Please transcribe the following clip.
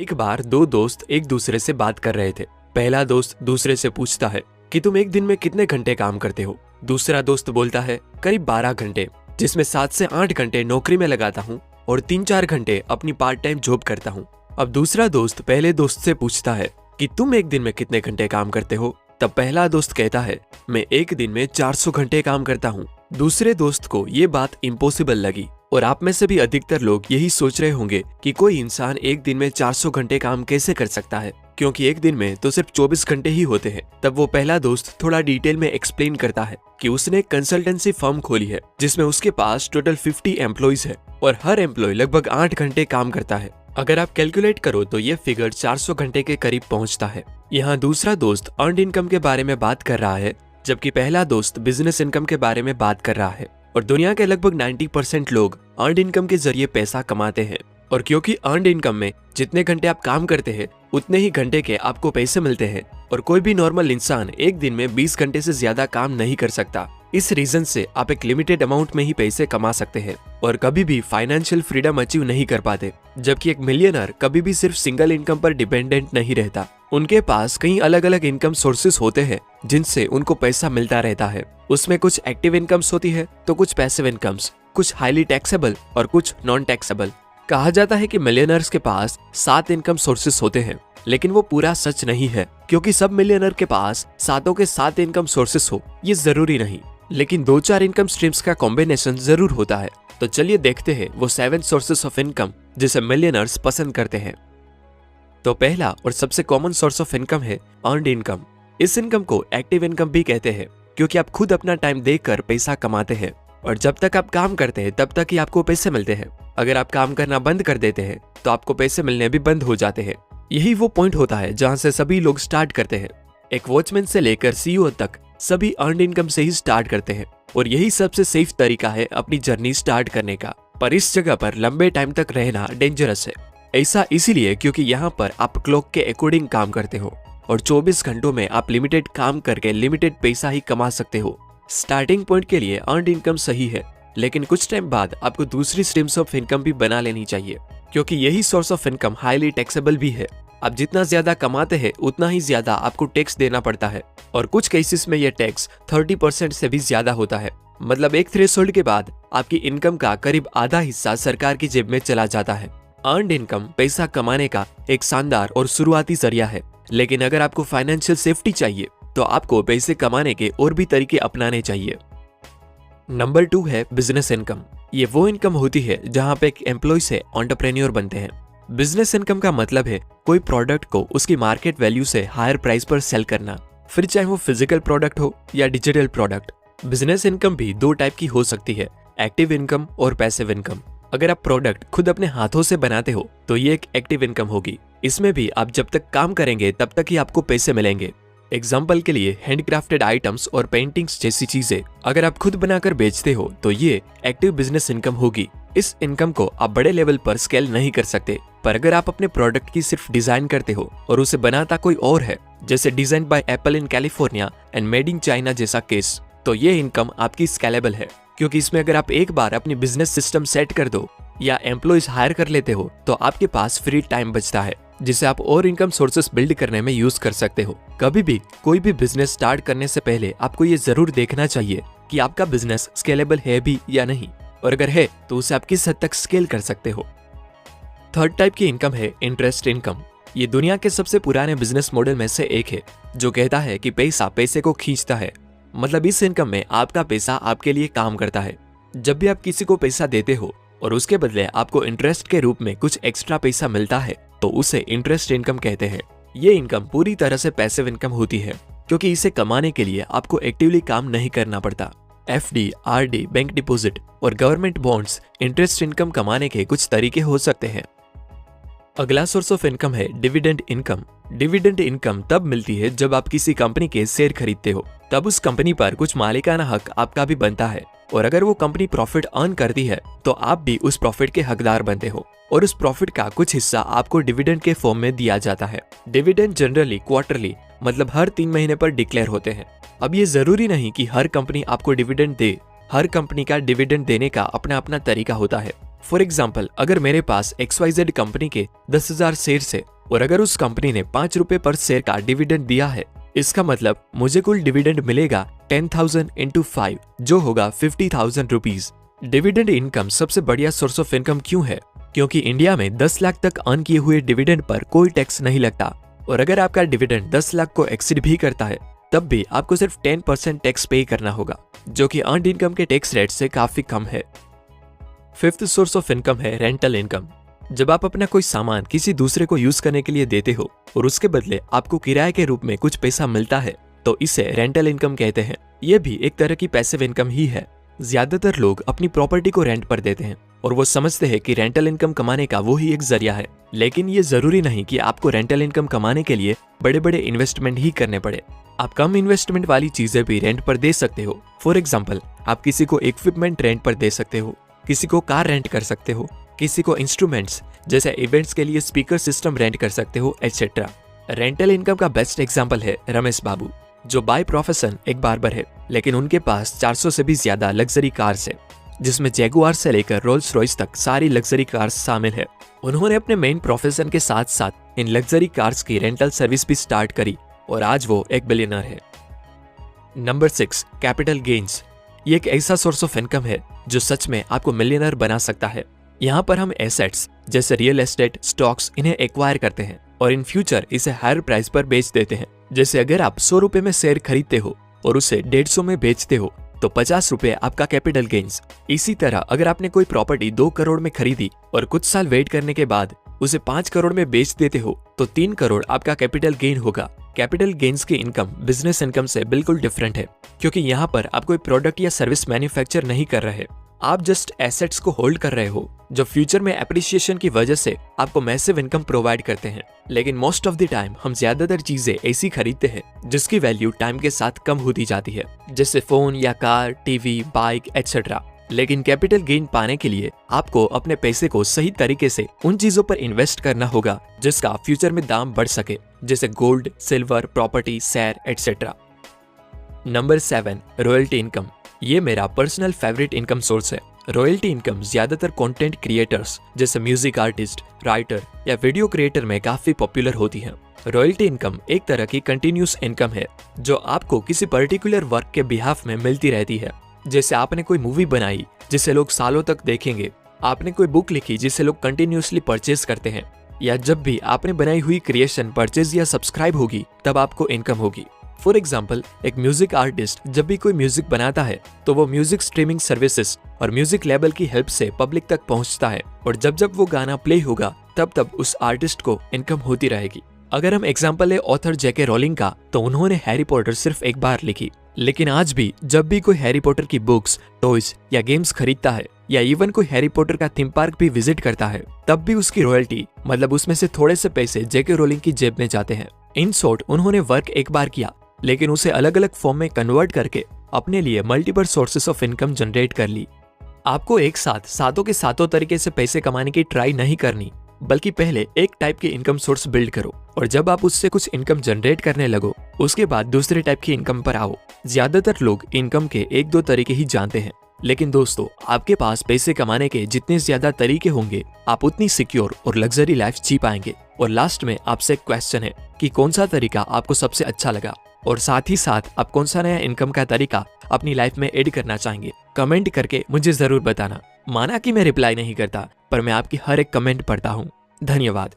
एक बार दो दोस्त एक दूसरे से बात कर रहे थे। पहला दोस्त दूसरे से पूछता है कि तुम एक दिन में कितने घंटे काम करते हो। दूसरा दोस्त बोलता है करीब 12 घंटे, जिसमें 7 से 8 घंटे नौकरी में लगाता हूँ और 3-4 घंटे अपनी पार्ट टाइम जॉब करता हूँ। अब दूसरा दोस्त पहले दोस्त से पूछता है कि तुम एक दिन में कितने घंटे काम करते हो। तब पहला दोस्त कहता है मैं एक दिन में 400 घंटे काम करता हूँ। दूसरे दोस्त को ये बात इम्पॉसिबल लगी और आप में से भी अधिकतर लोग यही सोच रहे होंगे कि कोई इंसान एक दिन में 400 घंटे काम कैसे कर सकता है, क्योंकि एक दिन में तो सिर्फ 24 घंटे ही होते हैं। तब वो पहला दोस्त थोड़ा डिटेल में एक्सप्लेन करता है कि उसने एक कंसल्टेंसी फर्म खोली है जिसमें उसके पास टोटल 50 एम्प्लॉइज है और हर एम्प्लॉय लगभग 8 घंटे काम करता है। अगर आप कैलकुलेट करो तो ये फिगर 400 घंटे के करीब पहुंचता है। यहाँ दूसरा दोस्त अर्नड इनकम के बारे में बात कर रहा है, जबकि पहला दोस्त बिजनेस इनकम के बारे में बात कर रहा है। और दुनिया के लगभग 90% लोग अर्नड इनकम के जरिए पैसा कमाते हैं। और क्योंकि अर्नड इनकम में जितने घंटे आप काम करते हैं उतने ही घंटे के आपको पैसे मिलते हैं और कोई भी नॉर्मल इंसान एक दिन में 20 घंटे से ज्यादा काम नहीं कर सकता। इस रीजन से आप एक लिमिटेड अमाउंट में ही पैसे कमा सकते हैं और कभी भी फाइनेंशियल फ्रीडम अचीव नहीं कर पाते। जबकि एक मिलियनर कभी भी सिर्फ सिंगल इनकम पर डिपेंडेंट नहीं रहता। उनके पास कई अलग अलग इनकम सोर्सेस होते हैं जिनसे उनको पैसा मिलता रहता है। उसमें कुछ एक्टिव इनकम्स होती है तो कुछ पैसिव इनकम्स, कुछ हाईली टैक्सेबल और कुछ नॉन टैक्सेबल। कहा जाता है कि मिलियनर्स के पास 7 इनकम सोर्सेस होते हैं, लेकिन वो पूरा सच नहीं है, क्योंकि सब मिलियनर के पास सातों के 7 इनकम सोर्सेस हो ये जरूरी नहीं, लेकिन 2-4 इनकम स्ट्रीम्स का कॉम्बिनेशन जरूर होता है। तो चलिए देखते हैं वो 7 सोर्सेस ऑफ इनकम जिसे मिलियनर्स पसंद करते हैं। तो पहला और सबसे कॉमन सोर्स ऑफ इनकम है अर्नड इनकम। इस इनकम को एक्टिव इनकम भी कहते हैं, क्योंकि आप खुद अपना टाइम देकर पैसा कमाते हैं और जब तक आप काम करते हैं तब तक ही आपको पैसे मिलते हैं। अगर आप काम करना बंद कर देते हैं तो आपको पैसे मिलने भी बंद हो जाते हैं। यही वो पॉइंट होता है जहां से सभी लोग स्टार्ट करते हैं। एक वॉचमैन से लेकर सीईओ तक सभी अर्नड इनकम से ही स्टार्ट करते हैं और यही सबसे सेफ तरीका है अपनी जर्नी स्टार्ट करने का। पर इस जगह पर लंबे टाइम तक रहना डेंजरस है। ऐसा इसीलिए क्योंकि यहाँ पर आप क्लॉक के अकॉर्डिंग काम करते हो और 24 घंटों में आप लिमिटेड काम करके लिमिटेड पैसा ही कमा सकते हो। स्टार्टिंग पॉइंट के लिए अर्नड इनकम सही है, लेकिन कुछ टाइम बाद आपको दूसरी स्ट्रीम्स ऑफ इनकम भी बना लेनी चाहिए, क्योंकि यही source of income highly taxable भी है। आप जितना ज्यादा कमाते हैं उतना ही ज्यादा आपको टैक्स देना पड़ता है और कुछ केसेस में यह टैक्स 30% से भी ज्यादा होता है। मतलब एक थ्रेशोल्ड के बाद आपकी इनकम का करीब आधा हिस्सा सरकार की जेब में चला जाता है। अर्नड इनकम पैसा कमाने का एक शानदार और शुरुआती जरिया है, लेकिन अगर आपको फाइनेंशियल सेफ्टी चाहिए तो आपको पैसे कमाने के और भी तरीके अपनाने चाहिए। नंबर 2 है बिजनेस इनकम। ये वो इनकम होती है जहां पे एक एम्प्लॉय से एंटरप्रेन्योर बनते हैं। बिजनेस इनकम का मतलब है कोई प्रोडक्ट को उसकी मार्केट वैल्यू से हायर प्राइस पर सेल करना, फिर चाहे वो फिजिकल प्रोडक्ट हो या डिजिटल प्रोडक्ट। बिजनेस इनकम भी 2 टाइप की हो सकती है, एक्टिव इनकम और पैसिव इनकम। अगर आप प्रोडक्ट खुद अपने हाथों से बनाते हो तो ये एक एक्टिव इनकम होगी। इसमें भी आप जब तक काम करेंगे तब तक ही आपको पैसे मिलेंगे। एग्जाम्पल के लिए हैंडक्राफ्टेड आइटम्स और पेंटिंग्स जैसी चीजें अगर आप खुद बनाकर बेचते हो तो ये एक्टिव बिजनेस इनकम होगी। इस इनकम को आप बड़े लेवल पर स्केल नहीं कर सकते, पर अगर आप अपने प्रोडक्ट की सिर्फ डिजाइन करते हो और उसे बनाता कोई और है, जैसे design by apple in California and made in China जैसा केस, तो ये इनकम आपकी स्केलेबल है, क्योंकि इसमें अगर आप एक बार अपनी बिजनेस सिस्टम सेट कर दो या एम्प्लॉइज हायर कर लेते हो तो आपके पास फ्री टाइम बचता है, जिसे आप और इनकम सोर्सेस बिल्ड करने में यूज कर सकते हो। कभी भी कोई भी बिजनेस स्टार्ट करने से पहले आपको ये जरूर देखना चाहिए कि आपका बिजनेस स्केलेबल है भी या नहीं, और अगर है तो उसे आप किस हद तक स्केल कर सकते हो। थर्ड टाइप की इनकम है इंटरेस्ट इनकम। ये दुनिया के सबसे पुराने बिजनेस मॉडल में से एक है, जो कहता है कि पैसा पैसे को खींचता है। मतलब इस इनकम में आपका पैसा आपके लिए काम करता है। जब भी आप किसी को पैसा देते हो और उसके बदले आपको इंटरेस्ट के रूप में कुछ एक्स्ट्रा पैसा मिलता है तो उसे इंटरेस्ट इनकम कहते हैं। ये इनकम पूरी तरह से पैसिव इनकम होती है, क्योंकि इसे कमाने के लिए आपको एक्टिवली काम नहीं करना पड़ता। एफडी, आरडी, बैंक डिपॉजिट और गवर्नमेंट बॉन्ड्स इंटरेस्ट इनकम कमाने के कुछ तरीके हो सकते हैं। अगला सोर्स ऑफ इनकम है डिविडेंड इनकम। डिविडेंड इनकम तब मिलती है जब आप किसी कंपनी के शेयर खरीदते हो, तब उस कंपनी पर कुछ मालिकाना हक आपका भी बनता है, और अगर वो कंपनी प्रॉफिट अर्न करती है तो आप भी उस प्रॉफिट के हकदार बनते हो और उस प्रॉफिट का कुछ हिस्सा आपको डिविडेंड के फॉर्म में दिया जाता है। डिविडेंड जनरली क्वार्टरली, मतलब हर 3 महीने पर डिक्लेयर होते हैं। अब ये जरूरी नहीं कि हर कंपनी आपको डिविडेंड दे। हर कंपनी का डिविडेंड देने का अपना अपना तरीका होता है। फॉर एग्जाम्पल, अगर मेरे पास XYZ कंपनी के 10,000 शेयर है और अगर उस कंपनी ने 5 रुपए पर शेयर का डिविडेंड दिया है, इसका मतलब मुझे कुल डिविडेंड मिलेगा 10,000 इंटू 5 जो होगा 50,000 रुपीज। डिविडेंड इनकम सबसे बढ़िया सोर्स ऑफ इनकम क्यों है? क्योंकि इंडिया में 10 लाख तक अर्न किए हुए डिविडेंड पर कोई टैक्स नहीं लगता और अगर आपका डिविडेंड 10 लाख को एक्सीड भी करता है तब भी आपको सिर्फ 10% टैक्स पे करना होगा, जो कि अर्नड इनकम के टैक्स रेट से काफी कम है। फिफ्थ सोर्स ऑफ इनकम है रेंटल इनकम। जब आप अपना कोई सामान किसी दूसरे को यूज करने के लिए देते हो और उसके बदले आपको किराए के रूप में कुछ पैसा मिलता है तो इसे रेंटल इनकम कहते हैं। यह भी एक तरह की पैसिव इनकम ही है। ज्यादातर लोग अपनी प्रॉपर्टी को रेंट पर देते हैं और वो समझते हैं कि रेंटल इनकम कमाने का वो ही एक जरिया है, लेकिन ये जरूरी नहीं कि आपको रेंटल इनकम कमाने के लिए बड़े बड़े इन्वेस्टमेंट ही करने पड़े। आप कम इन्वेस्टमेंट वाली चीजें भी रेंट पर दे सकते हो। फॉर एग्जाम्पल, आप किसी को इक्विपमेंट रेंट पर दे सकते हो, किसी को कार रेंट कर सकते हो, किसी को इंस्ट्रूमेंट्स जैसे इवेंट्स के लिए स्पीकर सिस्टम रेंट कर सकते हो, एटसेट्रा। रेंटल इनकम का बेस्ट एग्जाम्पल है रमेश बाबू, जो बाय प्रोफेशन एक बार्बर है, लेकिन उनके पास 400 से भी ज्यादा लग्जरी कार्स है, जिसमें जैगुआर से लेकर रोल्स रॉयस तक सारी लग्जरी कार्स शामिल है। उन्होंने अपने मेन प्रोफेशन के साथ साथ इन लग्जरी कार्स की रेंटल सर्विस भी स्टार्ट करी और आज वो एक बिलियनर है। Number 6, capital gains. ये एक ऐसा सोर्स ऑफ इनकम है जो सच में आपको मिलियनर बना सकता है। यहाँ पर हम एसेट्स जैसे रियल एस्टेट, स्टॉक्स इन्हें एक्वायर करते हैं और इन फ्यूचर इसे हायर प्राइस पर बेच देते हैं। जैसे अगर आप 100 रुपए में शेयर खरीदते हो और उसे 150 में बेचते हो तो 50 रुपए आपका कैपिटल गेन्स। इसी तरह अगर आपने कोई प्रॉपर्टी 2 करोड़ में खरीदी और कुछ साल वेट करने के बाद उसे 5 करोड़ में बेच देते हो तो 3 करोड़ आपका कैपिटल गेन होगा। कैपिटल गेन्स की इनकम बिजनेस इनकम से बिल्कुल डिफरेंट है, क्योंकि यहाँ पर आप कोई प्रोडक्ट या सर्विस मैन्युफैक्चर नहीं कर रहे, आप जस्ट एसेट्स को होल्ड कर रहे हो जो फ्यूचर में एप्रिसिएशन की वजह से आपको मैसिव इनकम प्रोवाइड करते हैं। लेकिन मोस्ट ऑफ द टाइम हम ज्यादातर चीजें ऐसी खरीदते हैं जिसकी वैल्यू टाइम के साथ कम होती जाती है, जैसे फोन या कार, टीवी, बाइक एटसेट्रा। लेकिन कैपिटल गेन पाने के लिए आपको अपने पैसे को सही तरीके से उन चीजों पर इन्वेस्ट करना होगा जिसका फ्यूचर में दाम बढ़ सके, जैसे gold, silver, property, share etcetera. Number 7, royalty income. ये मेरा पर्सनल फेवरेट इनकम सोर्स है। रॉयल्टी इनकम ज्यादातर कंटेंट क्रिएटर्स जैसे म्यूजिक आर्टिस्ट, राइटर या वीडियो क्रिएटर में काफी पॉपुलर होती है। रॉयल्टी इनकम एक तरह की कंटिन्यूस इनकम है जो आपको किसी पर्टिकुलर वर्क के बिहाफ में मिलती रहती है। जैसे आपने कोई मूवी बनाई जिसे लोग सालों तक देखेंगे, आपने कोई बुक लिखी जिसे लोग कंटिन्यूसली परचेज करते हैं, या जब भी आपने बनाई हुई क्रिएशन परचेज या सब्सक्राइब होगी तब आपको इनकम होगी। फॉर एग्जाम्पल, एक म्यूजिक आर्टिस्ट जब भी कोई म्यूजिक बनाता है तो वो म्यूजिक स्ट्रीमिंग सर्विसेज और म्यूजिक लेबल की हेल्प से पब्लिक तक पहुंचता है और जब जब वो गाना प्ले होगा तब उस आर्टिस्ट को इनकम होती रहेगी। अगर हम एग्जाम्पल ले ऑथर जेके रोलिंग का, तो उन्होंने हैरी पॉटर सिर्फ एक बार लिखी, लेकिन आज भी जब भी कोई हैरी पॉटर की बुक्स, टॉयज या गेम्स खरीदता है या इवन कोई हैरी पॉटर का थीम पार्क भी विजिट करता है, तब भी उसकी रॉयल्टी मतलब उसमें से थोड़े से पैसे जेके रोलिंग की जेब में जाते हैं। इन शॉर्ट, उन्होंने वर्क एक बार किया लेकिन उसे अलग अलग फॉर्म में कन्वर्ट करके अपने लिए multiple sources of income generate कर ली। आपको एक साथ सातों के सातों तरीके से पैसे कमाने की ट्राई नहीं करनी, बल्कि पहले एक टाइप की इनकम सोर्स बिल्ड करो और जब आप उससे कुछ इनकम जनरेट करने लगो उसके बाद दूसरे टाइप की इनकम पर आओ। ज्यादातर लोग इनकम के 1-2 तरीके ही जानते हैं, लेकिन दोस्तों, आपके पास पैसे कमाने के जितने ज्यादा तरीके होंगे आप उतनी सिक्योर और लग्जरी लाइफ जी पाएंगे। और लास्ट में आपसे एक क्वेश्चन है कि कौन सा तरीका आपको सबसे अच्छा लगा और साथ ही साथ आप कौन सा नया इनकम का तरीका अपनी लाइफ में ऐड करना चाहेंगे। कमेंट करके मुझे जरूर बताना। माना कि मैं रिप्लाई नहीं करता, पर मैं आपकी हर एक कमेंट पढ़ता हूँ। धन्यवाद।